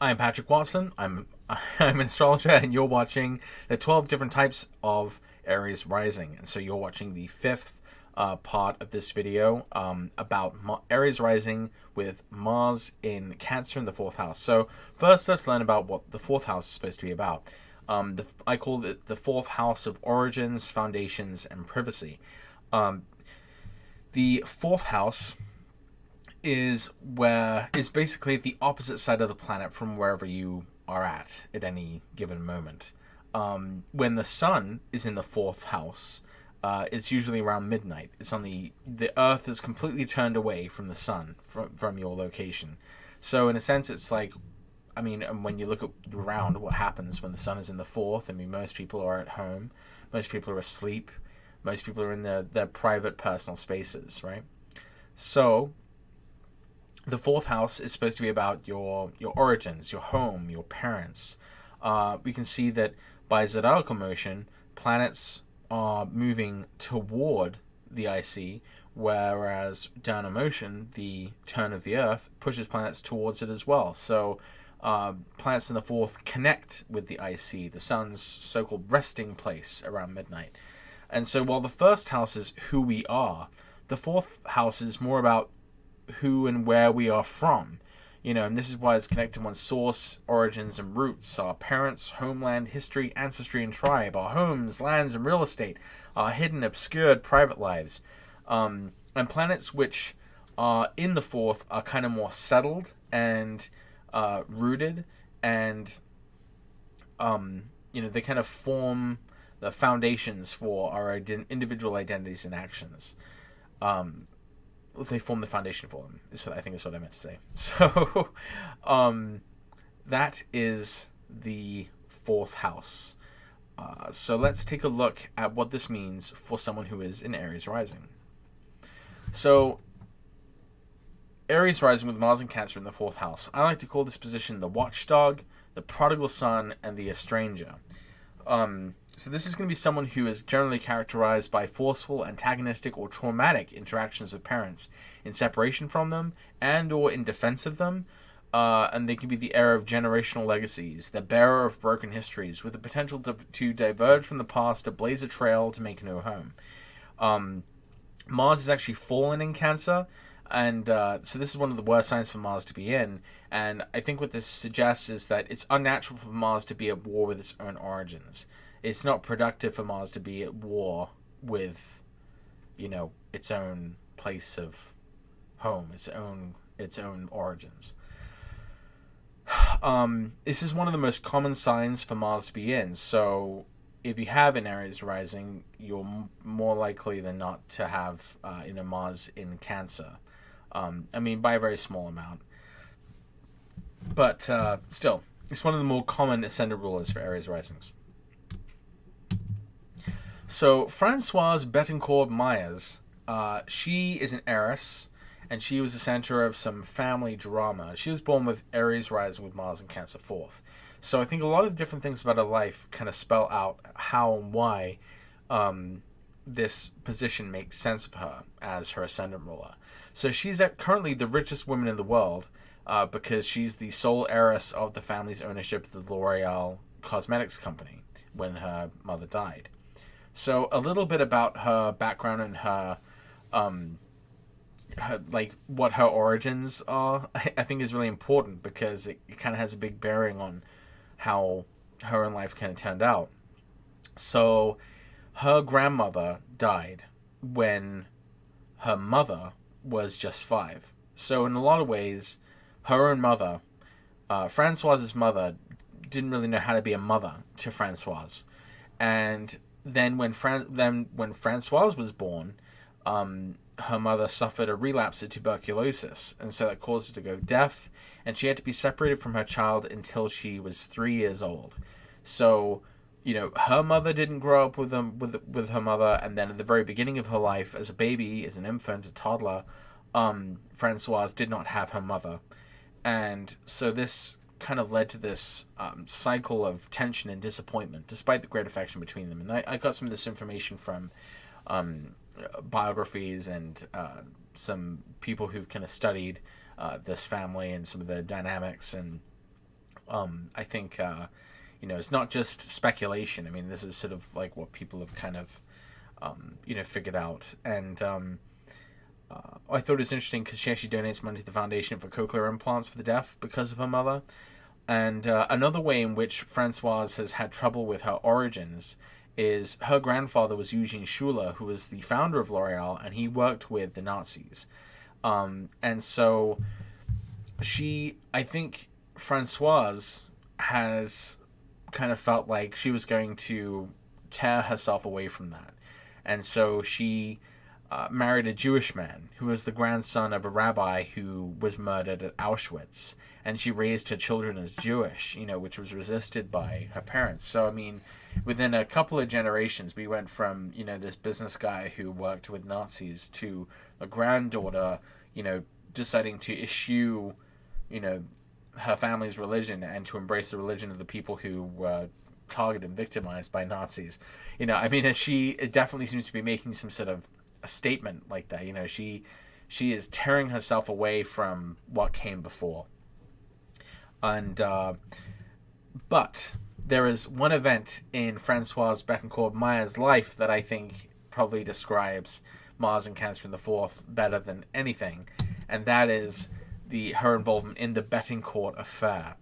I'm Patrick Watson. I'm an astrologer, and you're watching the 12 different types of Aries Rising. And so you're watching the fifth part of this video about Aries Rising with Mars in Cancer in the fourth house. So first, let's learn about what the fourth house is supposed to be about. I call it the fourth house of origins, foundations, and privacy. The fourth house is basically the opposite side of the planet from wherever you are at any given moment. When the sun is in the fourth house, it's usually around midnight. It's on the Earth is completely turned away from the sun from your location. So in a sense, it's like, I mean, when you look around, what happens when the sun is in the fourth? I mean, most people are at home, most people are asleep, most people are in their private personal spaces, right? So the fourth house is supposed to be about your origins, your home, your parents. We can see that by zodiacal motion, planets are moving toward the IC, whereas downward motion, the turn of the Earth, pushes planets towards it as well. So planets in the fourth connect with the IC, the sun's so-called resting place around midnight. And so while the first house is who we are, the fourth house is more about who and where we are from. And this is why it's connected to one's source, origins, and roots, our parents, homeland, history, ancestry, and tribe, our homes, lands, and real estate, our hidden, obscured private lives. And planets which are in the fourth are kind of more settled and rooted, and they kind of form the foundations for our individual identities and actions. They form the foundation for them. I think is what I meant to say. So, that is the fourth house. So let's take a look at what this means for someone who is in Aries Rising. So, Aries Rising with Mars and Cancer in the fourth house. I like to call this position the watchdog, the prodigal son, and the estranger. So this is going to be someone who is generally characterized by forceful, antagonistic, or traumatic interactions with parents in separation from them and or in defense of them. And they can be the heir of generational legacies, the bearer of broken histories, with the potential to diverge from the past, to blaze a trail, to make a new home. Mars is actually fallen in Cancer, and so this is one of the worst signs for Mars to be in. And I think what this suggests is that it's unnatural for Mars to be at war with its own origins. It's not productive for Mars to be at war with, its own place of home, its own origins. This is one of the most common signs for Mars to be in. So if you have an Aries rising, you're more likely than not to have Mars in Cancer. By a very small amount. But still, it's one of the more common ascendant rulers for Aries risings. So Françoise Bettencourt Myers, she is an heiress, and she was the center of some family drama. She was born with Aries rising with Mars and Cancer fourth. So I think a lot of different things about her life kind of spell out how and why this position makes sense for her as her ascendant ruler. So she's currently the richest woman in the world because she's the sole heiress of the family's ownership of the L'Oreal Cosmetics company when her mother died. So a little bit about her background and her what her origins are, I think is really important because it kind of has a big bearing on how her own life kind of turned out. So her grandmother died when her mother was just 5. So in a lot of ways, her own mother, Francoise's mother, didn't really know how to be a mother to Francoise. And then when Francoise was born, her mother suffered a relapse of tuberculosis, and so that caused her to go deaf, and she had to be separated from her child until she was 3 years old. So, her mother didn't grow up with her mother, and then at the very beginning of her life, as a baby, as an infant, a toddler, Francoise did not have her mother, and so this kind of led to this cycle of tension and disappointment, despite the great affection between them. And I got some of this information from biographies and some people who've kind of studied this family and some of the dynamics and I think it's not just speculation. I mean, this is sort of like what people have kind of figured out. And I thought it was interesting because she actually donates money to the foundation for cochlear implants for the deaf because of her mother. And another way in which Francoise has had trouble with her origins is her grandfather was Eugene Schuller, who was the founder of L'Oreal, and he worked with the Nazis. And so I think Francoise has kind of felt like she was going to tear herself away from that. And so she married a Jewish man who was the grandson of a rabbi who was murdered at Auschwitz. And she raised her children as Jewish, which was resisted by her parents. So, I mean, within a couple of generations, we went from, this business guy who worked with Nazis to a granddaughter, deciding to eschew, her family's religion and to embrace the religion of the people who were targeted and victimized by Nazis. She definitely seems to be making some sort of a statement like that. She is tearing herself away from what came before. And but there is one event in Francoise Bettencourt Meyer's life that I think probably describes Mars and Cancer in the fourth better than anything, and that is her involvement in the Bettencourt Affair.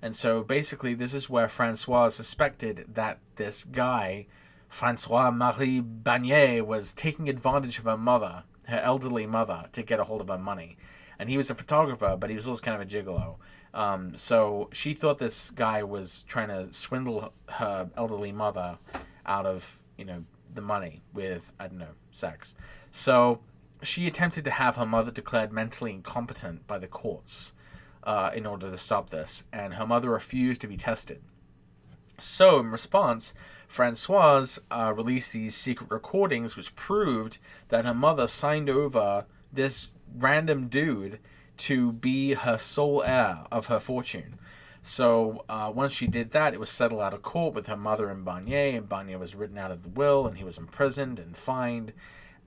And so basically this is where Francoise suspected that this guy, François-Marie Bagnet, was taking advantage of her mother, her elderly mother, to get a hold of her money. And he was a photographer, but he was also kind of a gigolo. So she thought this guy was trying to swindle her elderly mother out of, the money with, sex. So she attempted to have her mother declared mentally incompetent by the courts in order to stop this, and her mother refused to be tested. So in response, Francoise released these secret recordings which proved that her mother signed over this random dude to be her sole heir of her fortune. So once she did that, it was settled out of court with her mother and Bagnet was written out of the will, and he was imprisoned and fined.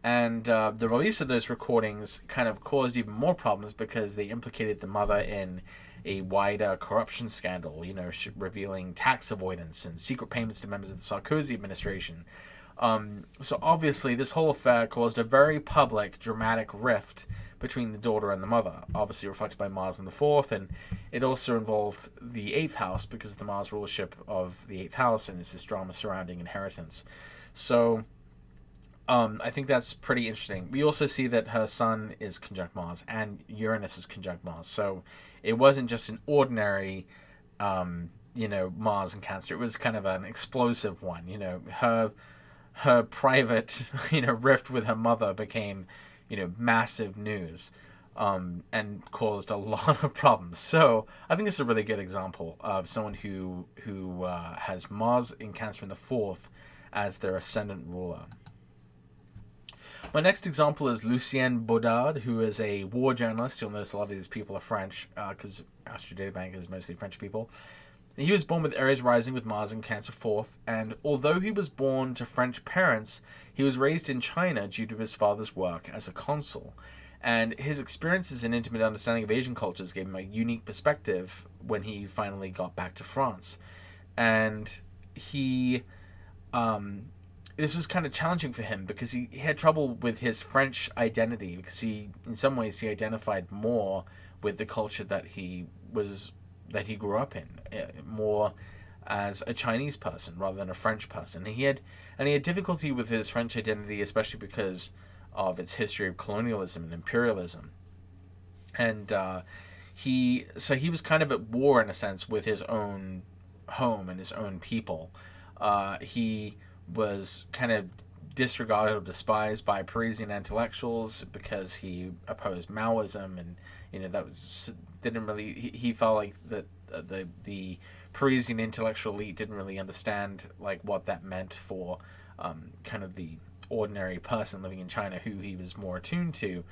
And the release of those recordings kind of caused even more problems because they implicated the mother in a wider corruption scandal, revealing tax avoidance and secret payments to members of the Sarkozy administration. So obviously this whole affair caused a very public, dramatic rift between the daughter and the mother, obviously reflected by Mars in the fourth, and it also involved the eighth house because of the Mars rulership of the eighth house, and this drama surrounding inheritance. So I think that's pretty interesting. We also see that her sun is conjunct Mars and Uranus is conjunct Mars. So it wasn't just an ordinary, Mars and Cancer. It was kind of an explosive one. Her private, rift with her mother became, massive news, and caused a lot of problems. So I think it's a really good example of someone who has Mars in Cancer in the fourth as their ascendant ruler. My next example is Lucien Baudard, who is a war journalist. You'll notice a lot of these people are French, because Astro Databank is mostly French people. He was born with Aries Rising with Mars in Cancer 4th, and although he was born to French parents, he was raised in China due to his father's work as a consul. And his experiences and intimate understanding of Asian cultures gave him a unique perspective when he finally got back to France. And this was kind of challenging for him because he had trouble with his French identity, because in some ways he identified more with the culture that he grew up in, more as a Chinese person rather than a French person. And he had difficulty with his French identity, especially because of its history of colonialism and imperialism. And he was kind of at war in a sense with his own home and his own people. He was kind of disregarded or despised by Parisian intellectuals because he opposed Maoism, and he felt like that the Parisian intellectual elite didn't really understand like what that meant for kind of the ordinary person living in China who he was more attuned to.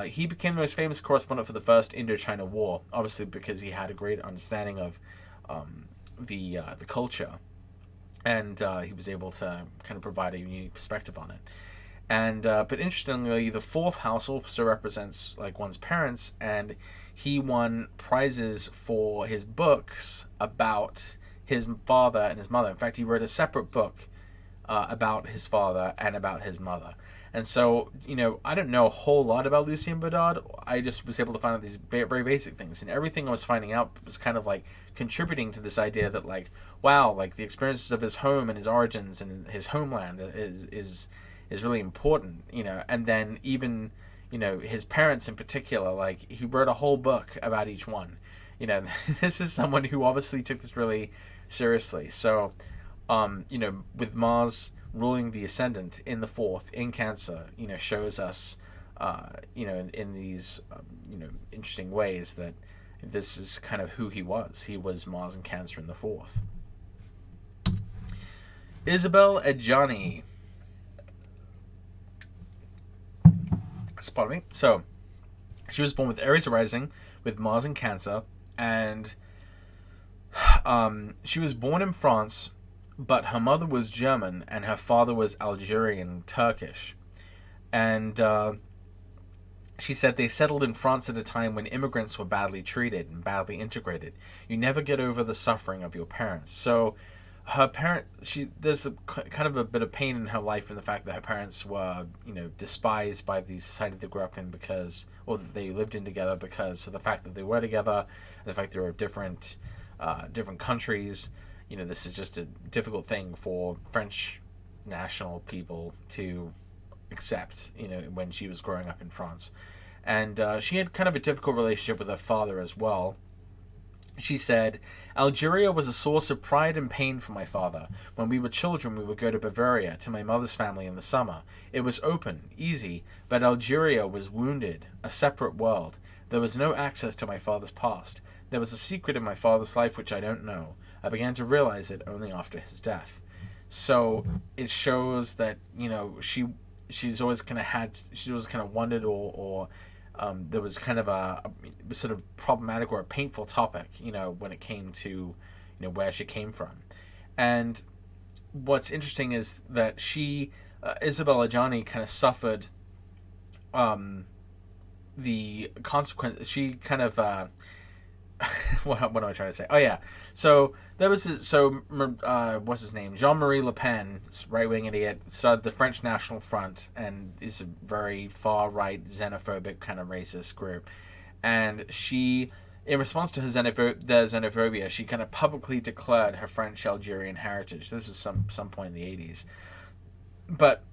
He became the most famous correspondent for the First Indochina War, obviously because he had a great understanding of the culture. And he was able to kind of provide a unique perspective on it. And but interestingly, the fourth house also represents like one's parents, and he won prizes for his books about his father and his mother. In fact, he wrote a separate book about his father and about his mother. And so, I don't know a whole lot about Lucien Baudard. I just was able to find out these very basic things. And everything I was finding out was kind of like contributing to this idea that, like, wow, like the experiences of his home and his origins and his homeland is really important, And then even, his parents in particular, like, he wrote a whole book about each one. This is someone who obviously took this really seriously. So, with Mars ruling the ascendant in the fourth in Cancer, shows us, in these, interesting ways that this is kind of who he was. He was Mars in Cancer in the fourth. Isabel Adjani. Pardon me. So, she was born with Aries Rising, with Mars in Cancer, and she was born in France, but her mother was German and her father was Algerian Turkish. And she said they settled in France at a time when immigrants were badly treated and badly integrated. You never get over the suffering of your parents. So her there's kind of a bit of pain in her life in the fact that her parents were, despised by the society they grew up in or that they lived in together because of the fact that they were together, and the fact they were different countries. This is just a difficult thing for French national people to accept, when she was growing up in France. And she had kind of a difficult relationship with her father as well. She said, Algeria was a source of pride and pain for my father. When we were children, we would go to Bavaria, to my mother's family in the summer. It was open, easy, but Algeria was wounded, a separate world. There was no access to my father's past. There was a secret in my father's life which I don't know. I began to realize it only after his death. So it shows that, she's always kind of wondered or there was kind of a sort of problematic or a painful topic, when it came to, where she came from. And what's interesting is that Isabel Adjani kind of suffered the consequence. She kind of what am I trying to say? Oh yeah, so there was what's his name? Jean-Marie Le Pen, right-wing idiot, started the French National Front and is a very far-right, xenophobic kind of racist group. And she, in response to their xenophobia, she kind of publicly declared her French-Algerian heritage. This was some point in the 80s. But,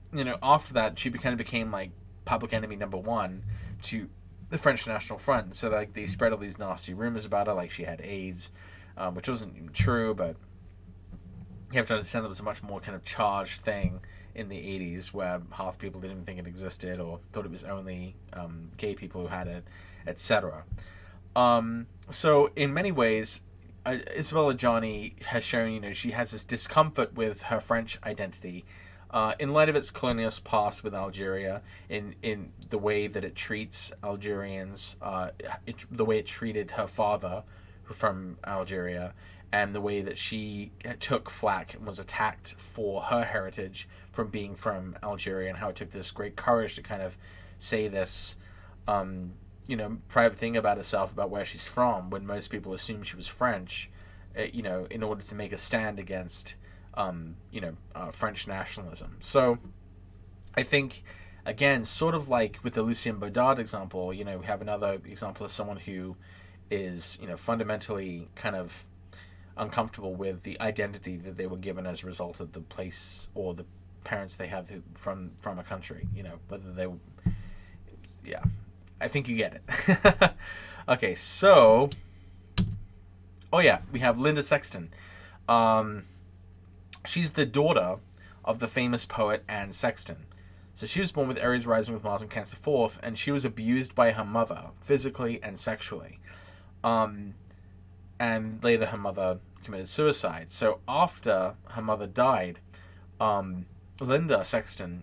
after that, she kind of became like public enemy number one to the French National Front. So like they spread all these nasty rumors about her, like she had AIDS, which wasn't even true, but you have to understand that was a much more kind of charged thing in the 80s, where half the people didn't even think it existed or thought it was only gay people who had it, etc. So in many ways, Isabel Adjani has shown, she has this discomfort with her French identity, in light of its colonialist past with Algeria, in the way that it treats Algerians, the way it treated her father, from Algeria, and the way that she took flack and was attacked for her heritage from being from Algeria, and how it took this great courage to kind of say this, private thing about herself, about where she's from, when most people assumed she was French, in order to make a stand against French nationalism. So I think, again, sort of like with the Lucien Baudard example, we have another example of someone who is, fundamentally kind of uncomfortable with the identity that they were given as a result of the place or the parents they have from a country, whether they, yeah, I think you get it. Okay, so, we have Linda Sexton. She's the daughter of the famous poet Anne Sexton. So she was born with Aries Rising with Mars in Cancer 4th, and she was abused by her mother, physically and sexually. And later her mother committed suicide. So after her mother died, Linda Sexton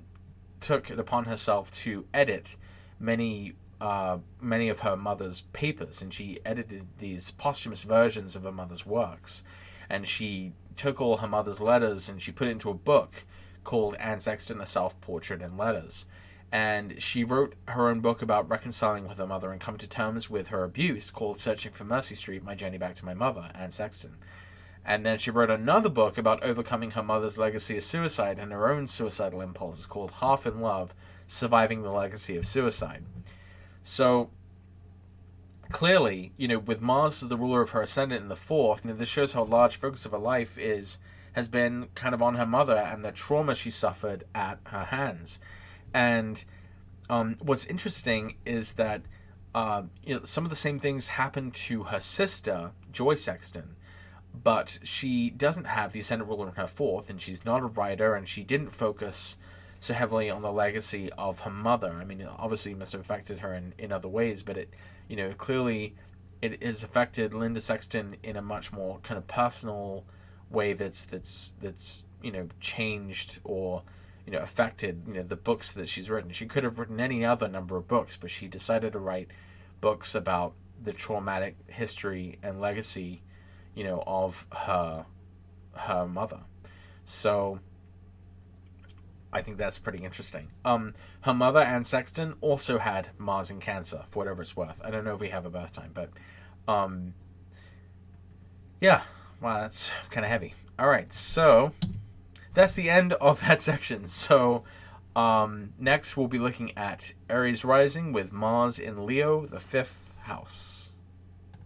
took it upon herself to edit many of her mother's papers, and she edited these posthumous versions of her mother's works. And she took all her mother's letters and she put it into a book called Anne Sexton, A Self-Portrait and Letters. And she wrote her own book about reconciling with her mother and coming to terms with her abuse called Searching for Mercy Street, My Journey Back to My Mother, and Sexton. And then she wrote another book about overcoming her mother's legacy of suicide and her own suicidal impulses called Half in Love, Surviving the Legacy of Suicide. So, clearly, with Mars as the ruler of her ascendant in the fourth, this shows how large focus of her life has been kind of on her mother and the trauma she suffered at her hands. And what's interesting is that some of the same things happened to her sister, Joy Sexton, but she doesn't have the ascendant ruler in her fourth, and she's not a writer, and she didn't focus so heavily on the legacy of her mother. I mean, obviously it must have affected her in other ways, but clearly it has affected Linda Sexton in a much more kind of personal way that's changed or affected the books that she's written. She could have written any other number of books, but she decided to write books about the traumatic history and legacy of her mother. So I think that's pretty interesting. Her mother, Anne Sexton, also had Mars in Cancer, for whatever it's worth. I don't know if we have a birth time, but yeah, wow, that's kind of heavy. All right, so that's the end of that section. So next we'll be looking at Aries Rising with Mars in Leo, the 5th house.